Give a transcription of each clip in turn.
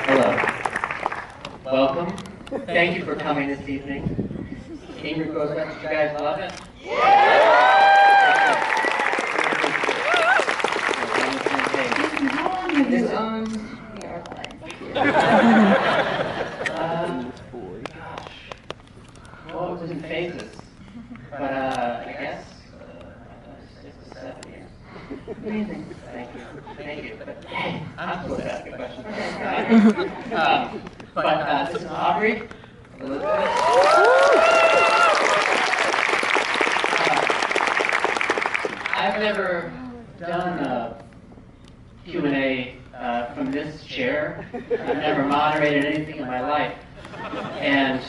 Hello. Welcome. Thank you for coming this evening. Ingrid goes up. Did you guys love it? How long have you owned the Arclight? Gosh. Well, it was in phases. But I guess 6 to 7 years. Amazing. Thank you. Thank you. But hey, I'm supposed to ask a question. But this is Aubrey. Elizabeth. I've never done a Q&A from this chair. I've never moderated anything in my life. And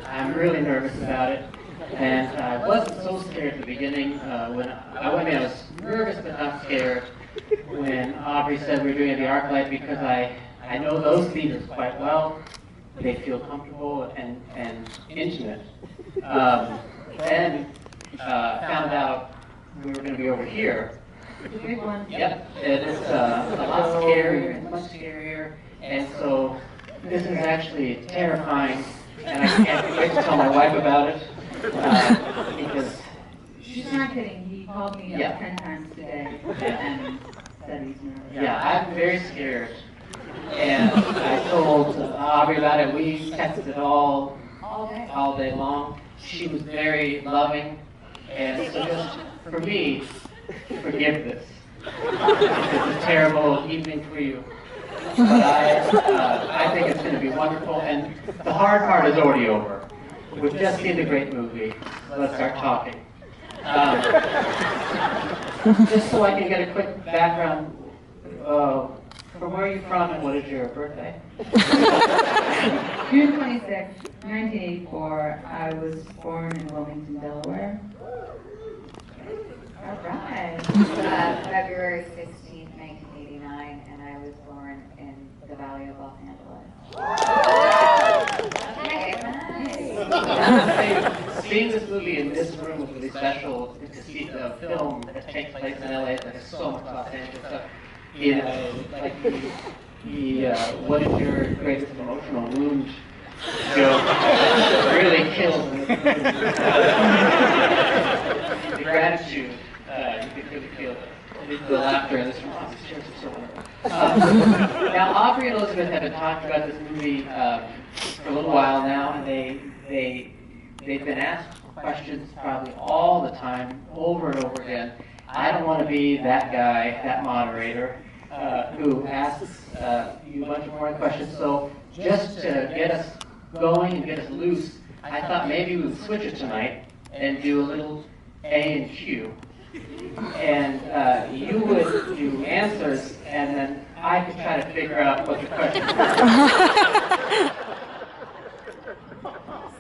I'm really nervous about it. And I wasn't so scared at the beginning. I was nervous but not scared when Aubrey said we were doing the Arclight because I know those leaders quite well. They feel comfortable and intimate. Then found out we were going to be over here. The big one. Yep, it is a lot scarier and much scarier. And so this is actually terrifying. And I can't wait to tell my wife about it. Because She's not kidding. He called me up 10 times today and said he's nervous. yeah, I'm very scared. And I told Aubrey about it. We texted all day long. She was very loving. And so just for me, forgive this. It's a terrible evening for you. But I think it's going to be wonderful. And the hard part is already over. We've just seen a great movie. Let's start talking. Just so I can get a quick background, from where are you from and what is your birthday? June 26, 1984. I was born in Wilmington, Delaware. All right. February 16th, 1989, and I was born in the Valley of Los Angeles. Seeing this movie in this room was really special to see the film that takes place in LA. There's so much Los Angeles stuff. What is your greatest emotional wound joke? Really kills me. The gratitude, you could really feel the laughter in this room. These chairs are so wonderful. Now, Aubrey and Elizabeth have been talking about this movie for a little while now, and they've been asked questions probably all the time, over and over again. I don't want to be that guy, that moderator, who asks you a bunch of more questions. So just to get us going and get us loose, I thought maybe we would switch it tonight and do a little A and Q. And you would do answers, and then I could try to figure out what the question is.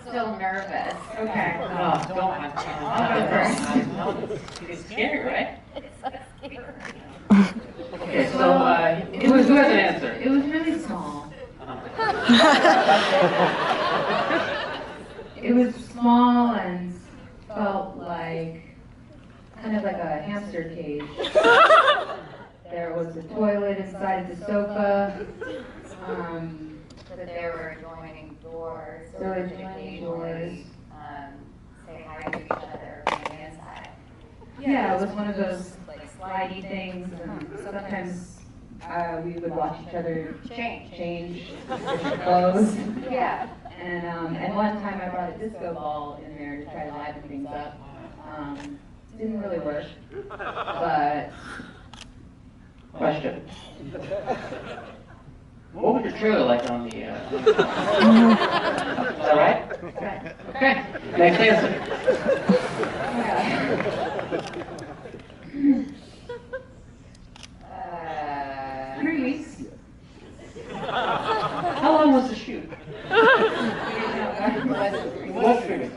Still nervous. Okay. No, don't. I'll go first. It's scary, right? It's so scary. Okay, so who has an answer? It was really small. It was small and felt like kind of like a hamster cage. There was a toilet inside the sofa. But there were adjoining doors. There were adjoining doors. Say hi to each other from the inside. Yeah, it was one of those like slidey things, and sometimes we would watch each other change different clothes. Yeah. And one time I brought a disco ball in there to try to liven things up. Didn't really work, but... Question. What was your trailer like on the... Is that right? Right. Okay. Next answer. 3 weeks. How long was the shoot? It was 3 weeks.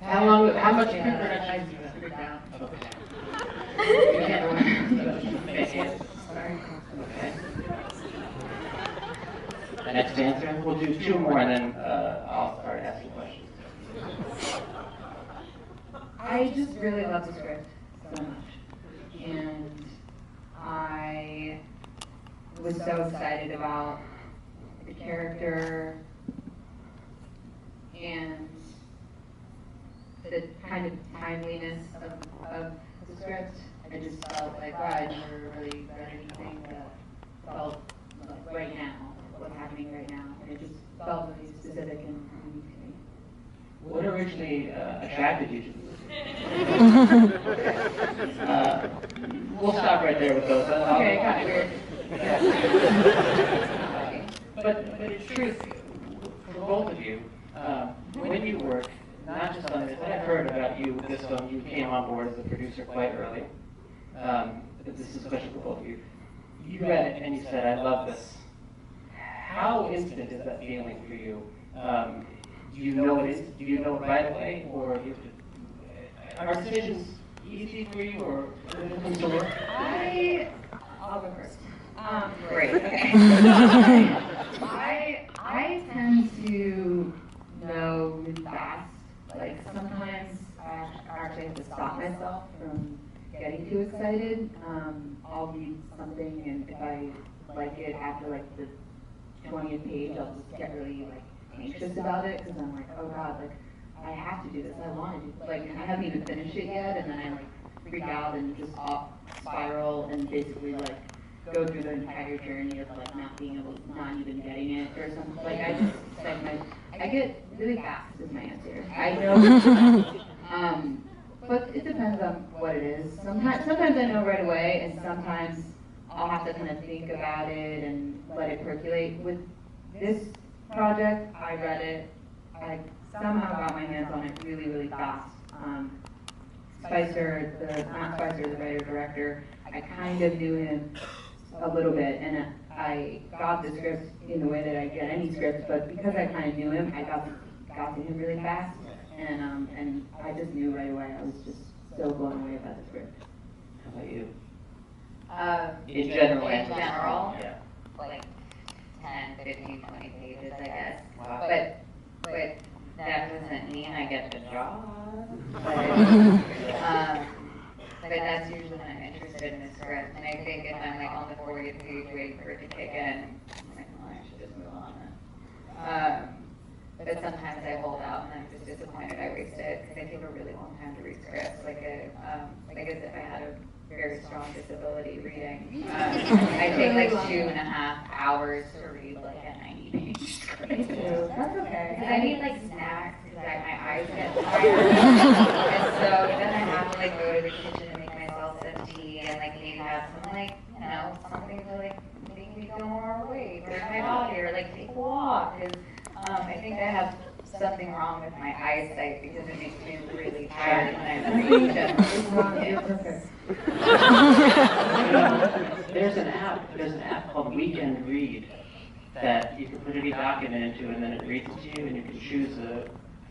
How much pre-production did you put down? You can't remember. Okay. The next answer, we'll do 2 more and then I'll start asking questions. I just really love the script so much. And I was so excited about the character and the kind of timeliness of the script. I just felt like, wow, I never really read anything that felt like right now, what's happening right now. And it just felt really specific and unique to me. What originally attracted you to the movie? We'll stop right there with those. Okay, kind of weird. But it's true for both of you. When you work, not just on this, what I've heard about you with this film, you came on board as a producer quite early. This is a question for both of you. You read it and you said, "I love this." How instant is that feeling for you? Do you know it is? Do you know it right away, or you have to, are decisions easy for you, or when it comes to work? I'll go first. Great. Okay. I tend to know really fast. Like sometimes I actually have to stop myself from getting too excited. I'll read something, and if I like it after like the 20th page, I'll just get really like anxious about it because I'm like, oh god, like I have to do this. I want to do like I haven't even finished it yet, and then I like freak out and just off spiral and basically like go through the entire journey of like not being able, not even getting it or something. Like I just like I get really fast is my answer. I know, but it depends on what it is. Sometimes I know right away, and sometimes I'll have to kind of think about it and let it percolate. With this project, I read it. I somehow got my hands on it really, really fast. Spicer, not Spicer, the writer-director, I kind of knew him a little bit, and I got the script in the way that I get any script, but because I kind of knew him, I got to him really fast, and I just knew right away. I was just so blown away by the script. How about you? In general, yeah. Like 10, 15, 20 pages, I guess. Wow. But that doesn't mean I get the job. But that's usually when I'm interested in the script. And I think if I'm like on the 40th page waiting for it to kick in, I'm like, oh, I should just move on then. But sometimes I hold out and I'm just disappointed I wasted because I take a really long time to read scripts, like as if I had a very strong disability reading. I take like 2.5 hours to read like a 90-page script. Me too. That's okay. Because I need like snacks because my eyes get tired. And so then I have to like go to the kitchen and make myself some tea and like maybe have some like, something to like make me feel more awake or my body or like take a walk. Because I think I have something wrong with my eyesight because it makes me really tired when I read generally. You're perfect. There's an app called Weekend Read that you can put any document into, and then it reads it to you, and you can choose a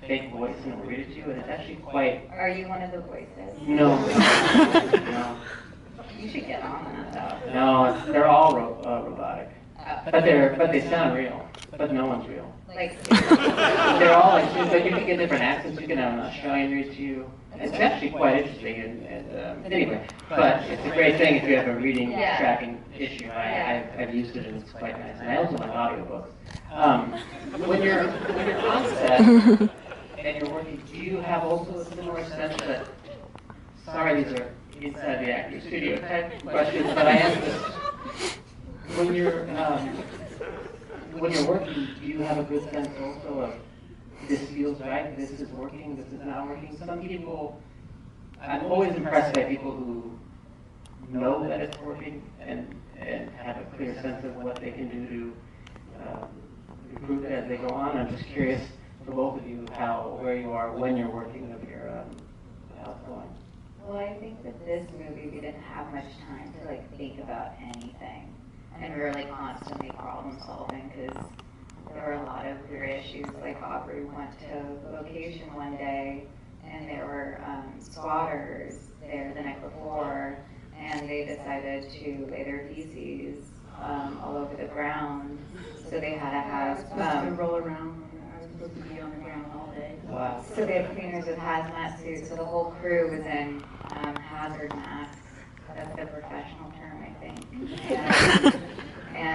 fake voice and it will read it to you, and it's actually quite... Are you one of the voices? No. No. You should get on that though. No, they're all robotic. But they sound real, but no one's real. Like, They're all like, but you can get different accents. You can have an Australian read to you. It's actually quite interesting, and anyway, but it's a great thing if you have a reading tracking issue. I've used it and it's quite nice. And I also like audiobooks. When you're on set and you're working, do you have also a similar sense that, sorry, these are inside the actor studio type questions, but I ask this. When you're working, do you have a good sense also of this feels right, this is working, this is not working? Some people, I'm always impressed by people who know that it's working and have a clear sense of what they can do to improve it as they go on. I'm just curious for both of you where you are when you're working with your how it's going. well, I think with this movie we didn't have much time to like think about anything. And we were like constantly problem solving because there were a lot of weird issues. Like Aubrey went to location one day and there were squatters there the night before, and they decided to lay their feces all over the ground. So they had to have supposed to roll around. I was supposed to be on the ground all day. Wow. So they had cleaners with hazmat suits. So the whole crew was in hazard masks. That's the professional term, I think. And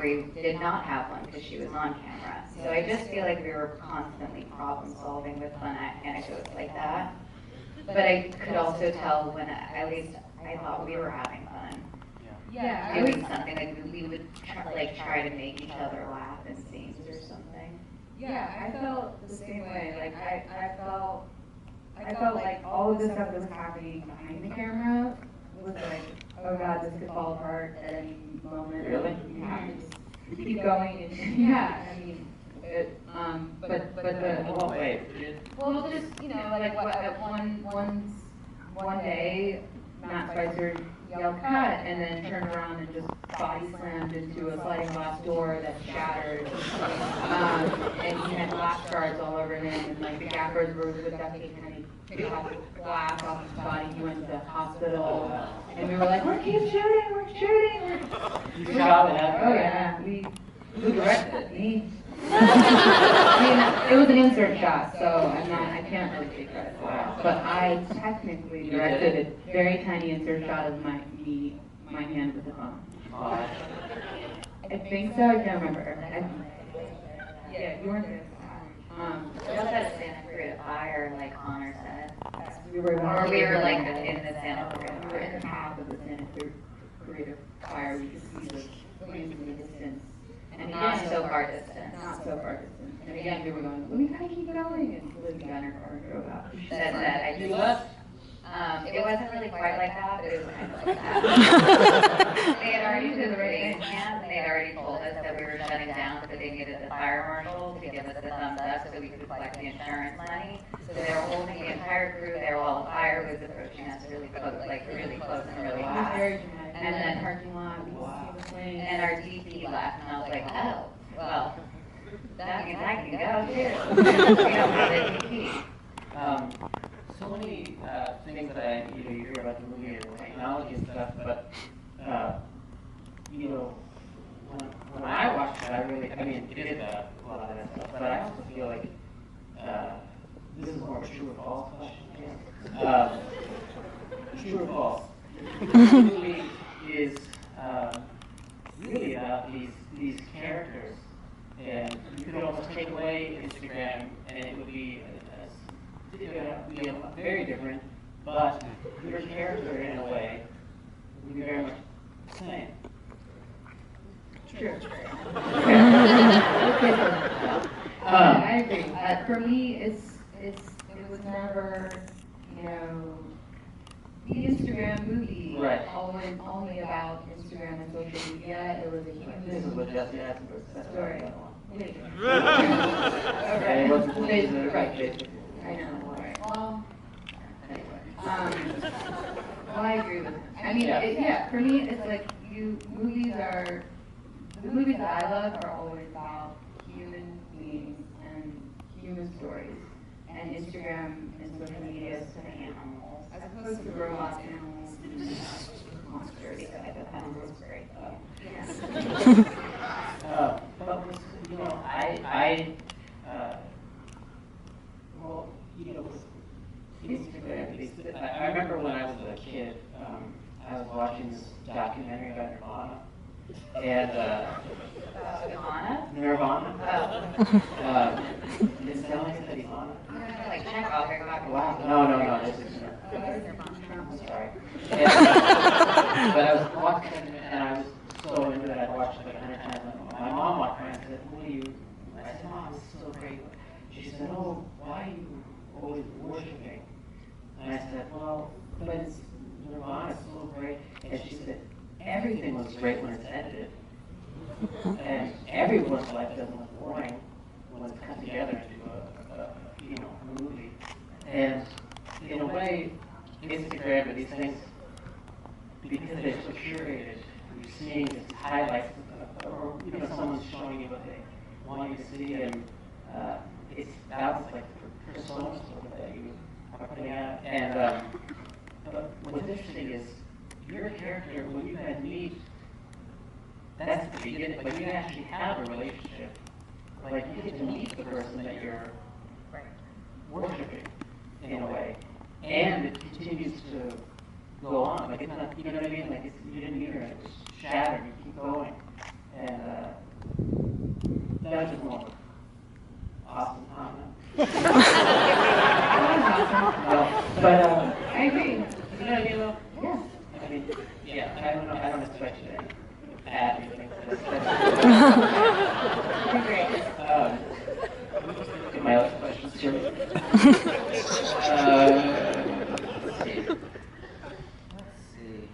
Aubrey did not have one because she was on camera. So I just feel like we were constantly problem solving with fun anecdotes like that. But I could also tell when, at least I thought we were having fun. Yeah, Doing something, like we would try to make each other laugh in scenes or something. Yeah, I felt the same way. Like I felt like all of this stuff that was happening behind the camera was like, oh God, this could fall apart at any moment. Really? You have to just keep going. And, yeah, I mean, but the Oh, wait. well, just like one day, Matt Spicer yelled cut and then turned around and just body slammed into a sliding glass door that shattered. And he had glass shards all over him, and like the gaffers were with duct tape trying to pick off the glass off his body. He went to the hospital, and we were like, we're keep shooting, we're shooting. You shot that? Oh yeah, who directed it? Me. I mean, it was an insert shot, so I can't really take credit for it. But I technically directed a very tiny insert shot of my hand with the phone. I think so. I can't remember. Yeah, you weren't there. We also had a Santa Clarita fire like on our set. We were like in the Santa Clarita We were in fire. the path of the Santa Clarita fire. We could see the flames in the distance. And Not again, so far distance. Not so far distance. And again, we were going, we gotta keep going. And Liz got in her car and drove out. That I You just, left? it wasn't really quite like that, but it was kind of like that. They had already did the raising camp, and they had already told us that we were shutting down, so they needed the fire marshal to give us the thumbs up so we could collect the insurance money. So they were holding the entire crew there while the fire was approaching us really close and really It was fast. very dramatic. And then parking lot, we could see the flames. And our DP left, and I was like, oh, well, that means I can go too. We don't have a DP. So many things that you hear about the movie and technology and stuff, but when I watched it, I mean, it is a lot of that stuff, but I also feel like this is more of a true or false question. True or false? The movie is really about these characters, and you could almost take away Instagram, and it would be very different, but your character, in a way, would be very much the same. True. I agree. For me, it was never, the Instagram movie. Right. Always only about Instagram and social media. It was a human This is what Jesse asked story. Okay, what's the Right. basically? I know. Right. Well, anyway. Well, I agree with him. I mean, for me, it's like the movies that I love are always about human beings and human stories. And Instagram and social media is kind of animals, as opposed to robots, animals, and monsters. So I thought that was great. Instagram, I remember when I was a kid, I was watching this documentary about Nirvana, and Nirvana? Is that what I said, Nirvana? Like Chekhov, you're talking about. Wow, no, this is I'm sorry. But I was watching it, and I was so into it, I watched it like 100 times. My mom walked around and said, what do you, I said, Mom, this is so great. She said, oh, why are you always worshiping? And I said, well, but it's Nirvana, it's so great. And she said, everything looks great when it's edited. And everyone's life doesn't look boring when it's cut together into a movie. And in a way, Instagram and these things, because they're so curated, you're seeing just highlights, or someone's showing you what they want you to see, and that's like the persona that you are putting out. And but what's interesting is your character, when you guys meet, that's the beginning. Like you actually have a relationship. Like you get to meet the person that you're worshiping in a way, and it continues to go on. Like it's not, you know what I mean? Like you didn't meet her, and it was shattered. You keep going, and much is more awesome. I don't know. No, but I agree. you know what I mean, though? Yeah. I mean, yeah, I don't know. I don't expect you to add anything to this. Great. Get my other questions here. Let's see.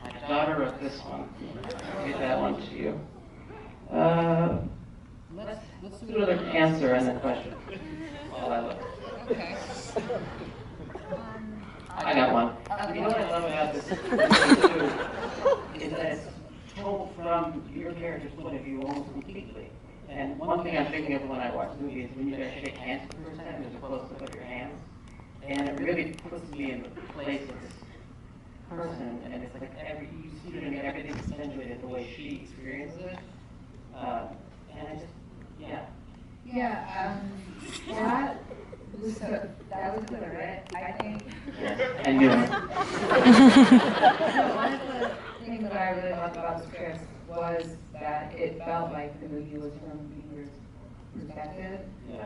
My daughter wrote this one. I'll give that one to you. Let's do another answer and then question while I look. Okay. I got one. You know what I love about this movie too is that it's told from your character's point of view almost completely. And one thing I'm thinking of when I watch movies is when you guys shake hands for the first time, there's a close-up of your hands. And it really puts me in the place of this person, and it's like you see her doing everything accentuated the way she experiences it. And I just, yeah. Yeah, that was good, right? I think. I knew it. One of the things that I really loved about the script was that it felt like the movie was from Ingrid's perspective,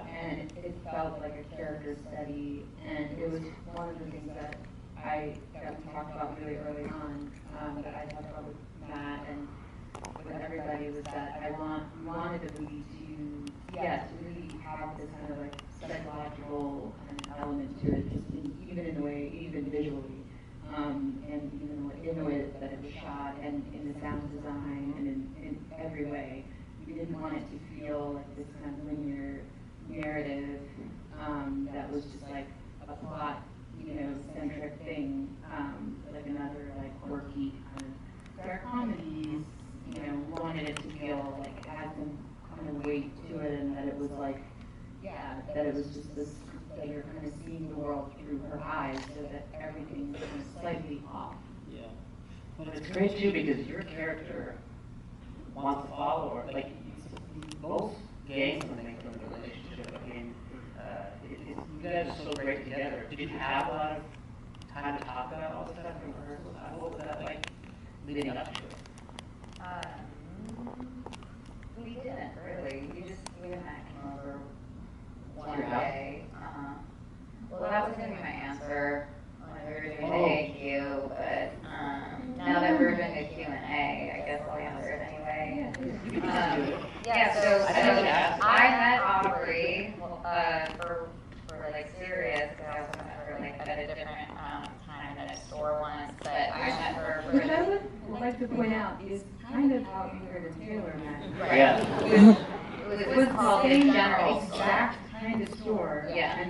and it felt like a character study, and it was one of the things that we talked about really early on, that I talked about with Matt and with everybody, was that we wanted the movie to really have this kind of like psychological kind of element to it, just even in a way, even visually, and even in the way that it was shot, and in the sound design, and in every way. We didn't want it to feel like this kind of linear narrative that was just like a plot, centric thing, like another like quirky kind of. So our comedies, wanted it to feel like it had some kind of weight to it, and that it was like, that it was just this, that you're kind of seeing the world through her eyes, so that everything was kind of slightly off. Yeah. But it's great too because your character wants to follow her. Like, you both gain something from the relationship. I mean, you guys are so great together. Did you have a lot of time to talk about all this stuff in rehearsals? What was that like leading up to it? We didn't really. We and Matt came over one Your house? day. Well, that was going to be my answer when we were doing the AQ, but now that we're doing the Q&A, I guess I'll answer it anyway. So I met Aubrey for like serious, because I also met her like at a different time at a store once, but I met her for Which I would like to point out is kind of how Ingrid and Taylor met. Right. Yeah. It was called the same General Store. exact kind of store. Yeah. And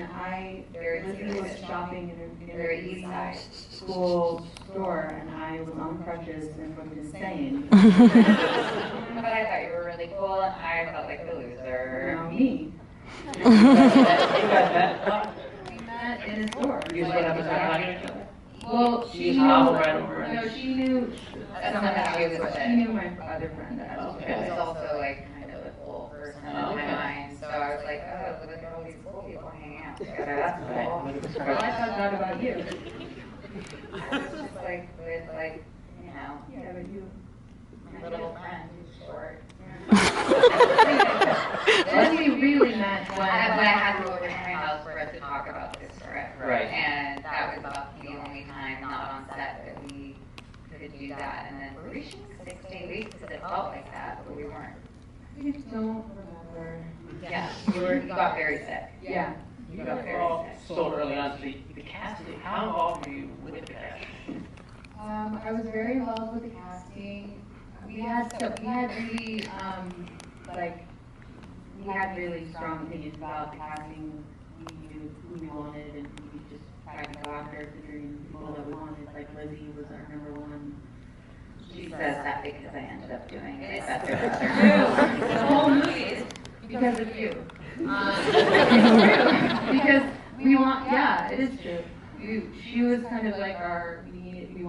Lizzie was shopping in a Very East Side school store, and I was on crutches and was insane. But I thought you were really cool, and I felt like the loser. Me. You guys met? We met in a store. You guys went up and started talking to each other? Well, She was hobbled right over it. No, she knew. That's not how she was with She it. knew my other friend. It was also like kind of a cool person in my mind, so I was like, oh, look at all these cool people hanging out together. That's cool. Well, I thought that about you. I was just like with like, Yeah, but you. my little friend who's short. Then we really met When I had to go over to my house for us to talk about this script. Right. And that was about the only time not on set that we could do that. And then were we shooting 6 to 8 weeks? Because it felt like that, but we weren't. I don't remember. Yeah, you got very sick. Yeah. You got very Well, sick. so early on, so the casting, how involved were you with the casting? I was very involved with the casting. We had really strong opinions about the casting. We knew who we wanted, and we just tried to go after the dream people that we wanted. Like Lizzie was our number one. She says that because I ended up doing it. That's It's true. The whole movie is because of you. It's true. Because we want, it is true. She was kind of like we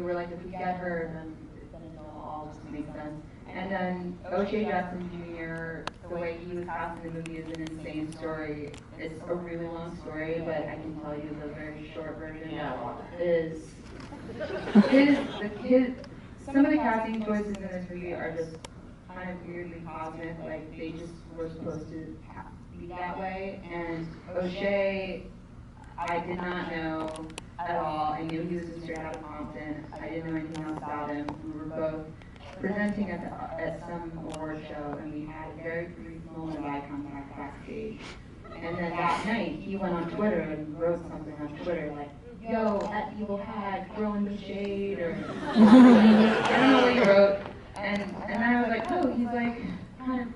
were like, if we get her, then it'll all just make sense. And then O'Shea Jackson Jr., the way he was cast in the movie is an insane story. It's a really long story, but I can tell you the very short version is some of the casting choices in this movie are just kind of weirdly cosmic, like they just were supposed to be that way. And O'Shea, I did not know at all. I knew he was just straight out of Compton. I didn't know anything else about him. We were both presenting at some award show, and we had a very brief moment of eye contact backstage. And then that night, he went on Twitter and wrote something on Twitter like, "Yo, that evil hag, throwing the shade," or I don't know what he wrote. And then I was like, oh, he's like kind of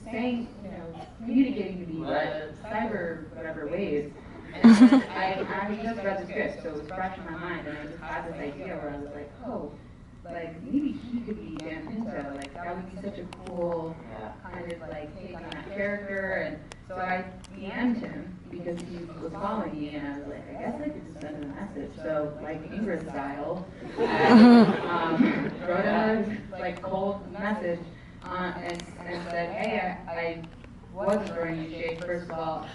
saying, you know, communicating to me cyber whatever ways. And then I just read the script, so it was fresh in my mind, and I just had this idea where I was like, oh, like maybe he could be Dan Pinto, like that would be such a cool kind of like take on that character. And so I DM'd him because he was following me, and I was like, I guess I could just send him a message. So like Ingrid style, I wrote a like cold message and said, hey, I wasn't throwing you shade, first of all.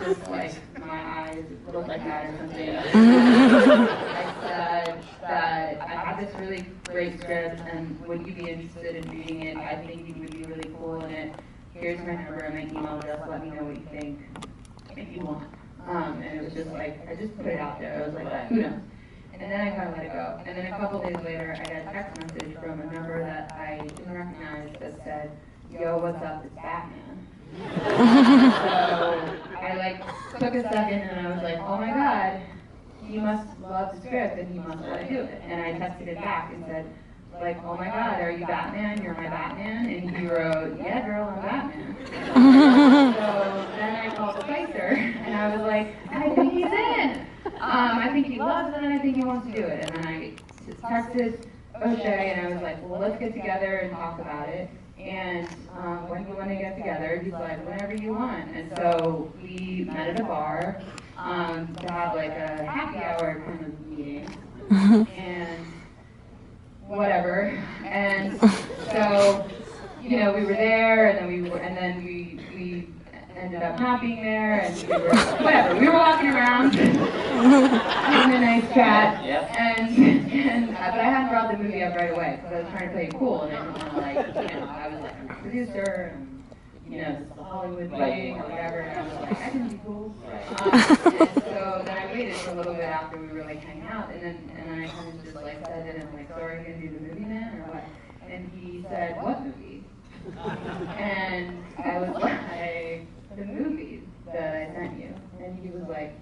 Just like my eyes look like that or something. I said that I have this really great script, and would you be interested in reading it? I think you would be really cool in it. Here's my number and my email address. Let me know what you think if you want. And it was just like, I just put it out there. I was like, who knows? And then I kind of let it go. And then a couple days later, I got a text message from a number that I didn't recognize that said, yo, what's up, it's Batman. So I like took a second and I was like, oh my God, he must love the script and he must want to do it. And I texted it back and said, like, oh my God, are you Batman? You're my Batman? And he wrote, yeah, girl, I'm Batman. So then I called the Placer and I was like, I think he's in. I think he loves it and I think he wants to do it. And then I texted O'Shea and I was like, well, let's get together and talk about it. And when do you want to get together? He's like, whenever you want. And so we met at a bar to have like a happy hour kind of meeting. And whatever. And so, you know, we were there, and then we ended up not being there, and we were whatever. We were walking around, having a nice chat, but I hadn't brought the movie up right away because I was trying to play it cool, and I didn't want to like, you know, I was like I'm a producer, and you know, this is a Hollywood meeting or whatever, and I was like, I can be cool. And so then I waited for a little bit after we were like hanging out, and then I kind of just like said to him like, so are you gonna do the movie then or what? And he said, what movie? And I was like, the movie that I sent you. And he was like,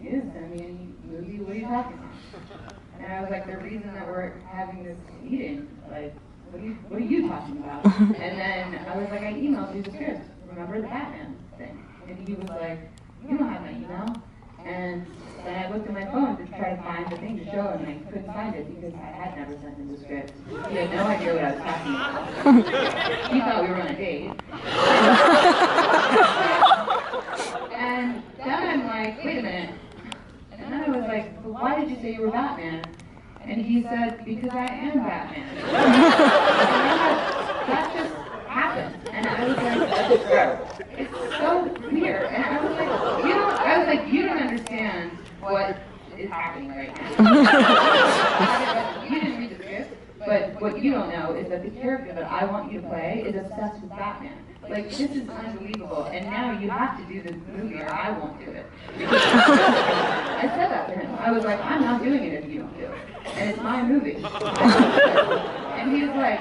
you didn't send me any movie, what are you talking about? And I was like, the reason that we're having this meeting, like, what are you talking about? And then I was like, I emailed you the script, remember the Batman thing? And he was like, you don't have my email. And then I looked at my phone to try to find the thing to show him, and I couldn't find it because I had never sent him the script. He had no idea what I was talking about. He thought we were on a date. And then I'm like, wait a minute. And then I was like, but why did you say you were Batman? And he said, because I am Batman. And that just happened. And I was like, it's so weird. And I was like, you don't understand what is happening right now. You didn't read the script, but what you don't know is that the character that I want you to play is obsessed with Batman. Like, this is unbelievable, and now you have to do this movie or I won't do it. I said that to him. I was like, I'm not doing it if you don't do it. And it's my movie. And he was like,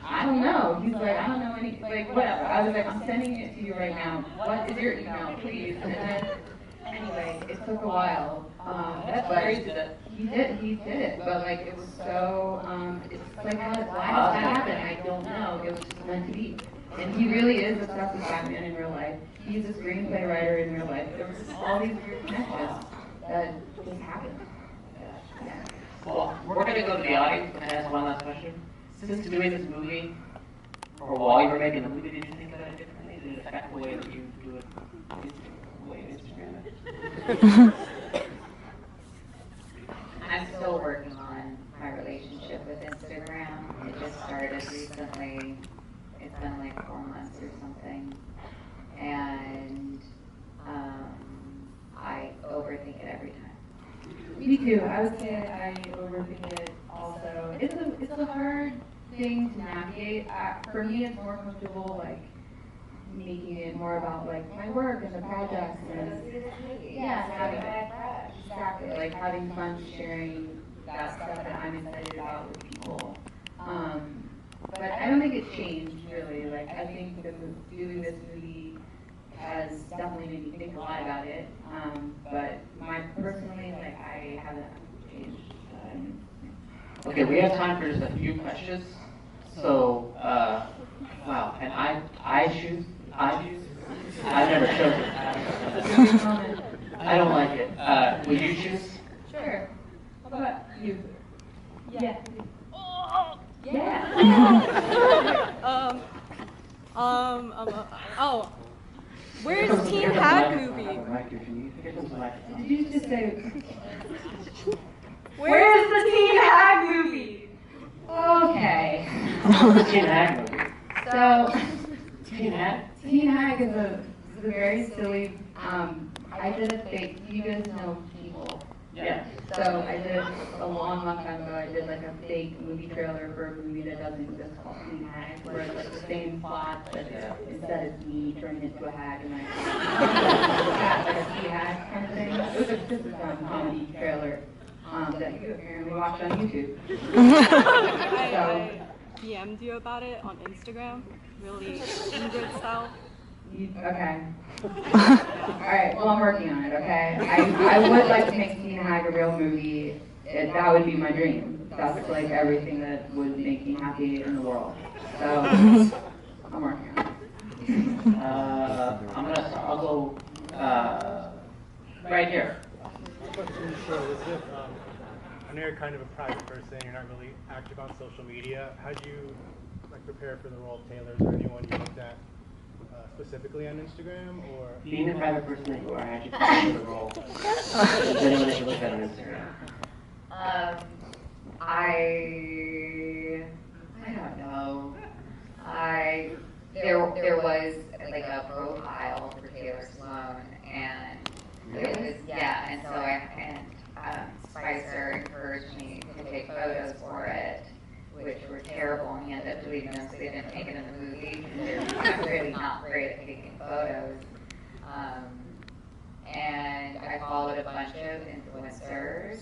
I don't know. He's like, I don't know any, like, whatever. I was like, I'm sending it to you right now. What is your email, please? And then, anyway, it took a while. But he did it. But, like, it was so, it's like, why does that happen? I don't know. It was just meant to be. And he really is obsessed with Batman in real life. He's a screenplay writer in real life. There was just all these weird connections that just happened. Yeah. Well, we're going to go to the audience and ask one last question. Since doing this movie, or while you were making the movie, did you think about it differently? Did it affect the way that you do it? The way you Instagram it? I'm still working on my relationship with Instagram. It just started recently. It's been like 4 months or something. And I overthink it every time. Me too. I would say I overthink it also. It's a hard thing to navigate. For me, it's more comfortable, like, making it more about, like, my work and the projects and, yeah, exactly, like, having fun sharing that stuff that I'm excited about with people. But I don't think it's changed, really. Like, I think doing this movie has definitely made me think a lot about it. But personally, like, I haven't changed. Okay, we have time for just a few questions. So, wow, and I choose. I've never chosen. I don't like it. Would you choose? Sure. How about you? Yeah. Yeah. Oh, where's Teen Hag movie? Did you just say? Where's the Teen Hag movie? Okay. Teen Hag movie. So, Teen Hag? Teen Hag is a very silly. I did a fake. You guys know people. Yeah. So I did a long time ago. I did like a fake movie trailer for a movie that doesn't exist called Teen Hag, where it's like the same plot, but instead of me turning into a hag and like like a tea hag kind of thing. It was a super fun comedy trailer that you apparently watched on YouTube. I DM'd you about it on Instagram, really Ingrid style. Okay. Alright, well I'm working on it, okay? I would like to make Teen Hag a real movie. That would be my dream. That's like everything that would make me happy in the world. So, I'm working on it. I'll go right here. I know you're kind of a private person, you're not really active on social media. How do you prepare for the role of Taylor? Is there anyone you looked at specifically on Instagram, or Being the private person that you are, how do you prepare for the role? Is anyone that you look at on Instagram? I don't know. There was like a profile for Taylor Sloan, and it was and so Spicer encouraged me to take photos for it, which were terrible, and he ended up deleting them, so they didn't make it in the movie. They're really not great at taking photos. And I followed a bunch of influencers,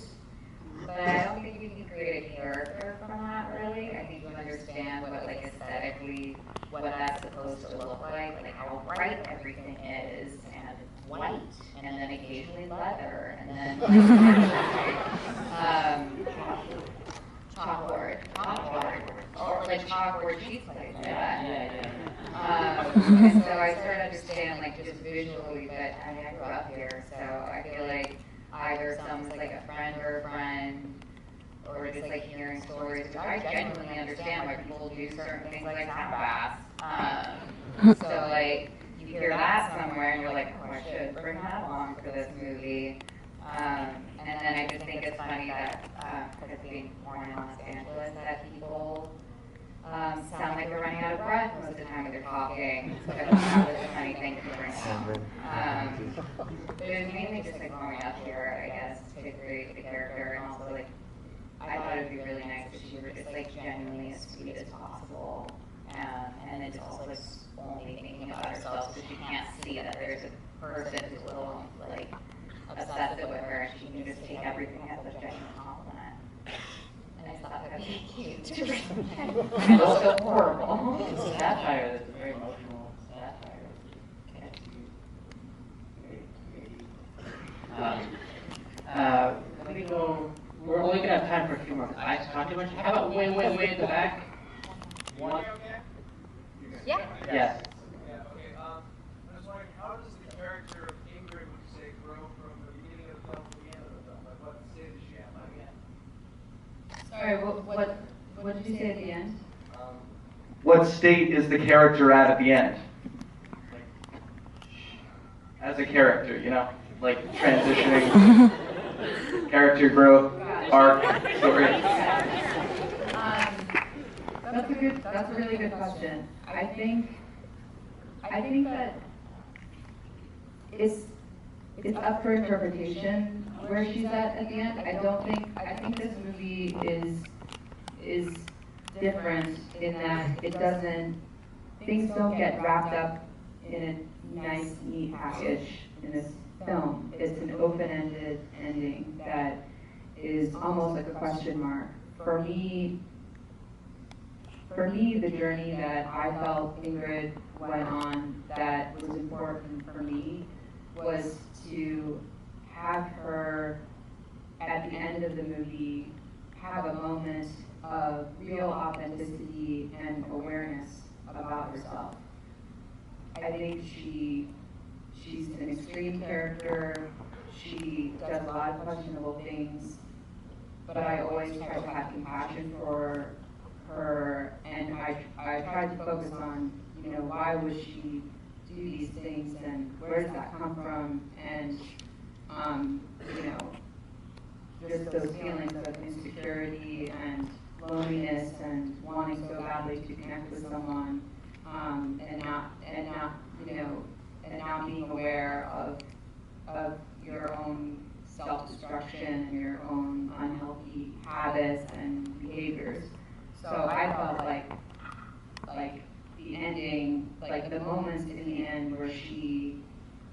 but I don't think you can create a character from that, really. I think you understand what, like, aesthetically, what that's supposed to look like how bright everything is, and white, and then occasionally leather, and then chalkboard, or like chalkboard sheets like that. And so I started to understand, like, just visually that I grew up here, so I feel like either someone's like a friend, or just like hearing stories, which I genuinely understand why people do certain things like sound baths. So like, you hear that somewhere and you're like, oh, I should bring that along for this movie. And then I just think it's funny that, because being born in Los Angeles, that people sound like they're running out of breath most of the time when they're talking. So that was a funny thing to bring up. But it was mainly just like growing up here, I guess, to create the character, and also like, I thought it would be really nice if she were just like genuinely as sweet as possible. And then just also like only thinking about herself, so she can't see that there's a person who's a little like obsessive with her, and she can just take everything as a genuine compliment. And I thought that would be cute. And also horrible. It's a satire that's a very emotional satire. Can't you? Let me go. We're only going to have time for a few more. I talked too much. How about way in the back? One. Yeah. Yes. Yeah, okay. I was wondering, how does the character of Ingrid, would you say, grow from the beginning of the film to the end of the film? Like, what stage is she at by the end? Sorry, what did you say at the end? What state is the character at the end? As a character, you know, like transitioning, character growth, arc, story. That's a really good question. I think that it's up for interpretation where she's at the end. I think this movie is different in that things don't get wrapped up in a nice, neat package in this film. It's an open-ended ending that is almost like a question mark. For me, the journey that I felt Ingrid went on that was important for me was to have her, at the end of the movie, have a moment of real authenticity and awareness about herself. I think she's an extreme character. She does a lot of questionable things, but I always try to have compassion for her, and I tried to focus on, why would she do these things, and where does that come from, and just those feelings of insecurity and loneliness and wanting so badly to connect with someone, and not being aware of your own self-destruction and your own unhealthy habits and behaviors. So I felt like the ending, like the moments in the end where she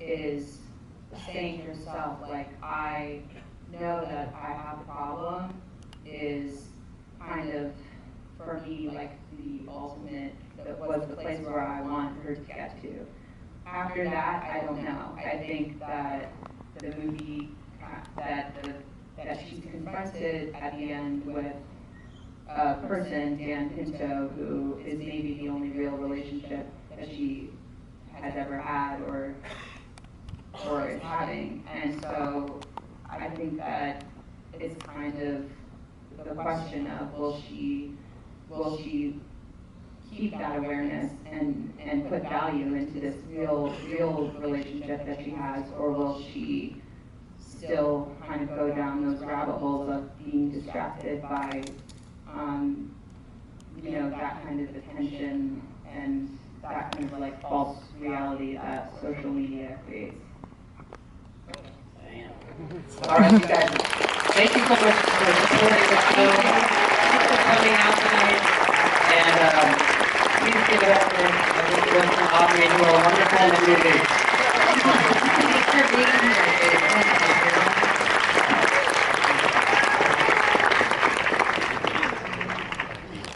is saying to herself, like, I know that I have a problem, is kind of, for me, like the ultimate, that was the place where I wanted her to get to. After that, I don't know. I think that the movie, that she's confronted at the end with a person, Dan Pinto, who is maybe the only real relationship that she has ever had or is having. And so I think that it's kind of the question of will she keep that awareness and put value into this real relationship that she has, or will she still kind of go down those rabbit holes of being distracted by that kind of attention and that kind of like false reality that social media creates. All right, you guys. Thank you so much for supporting the film, for coming out tonight, and please give it up for Aubrey and you are a wonderful movie. Thanks for being here.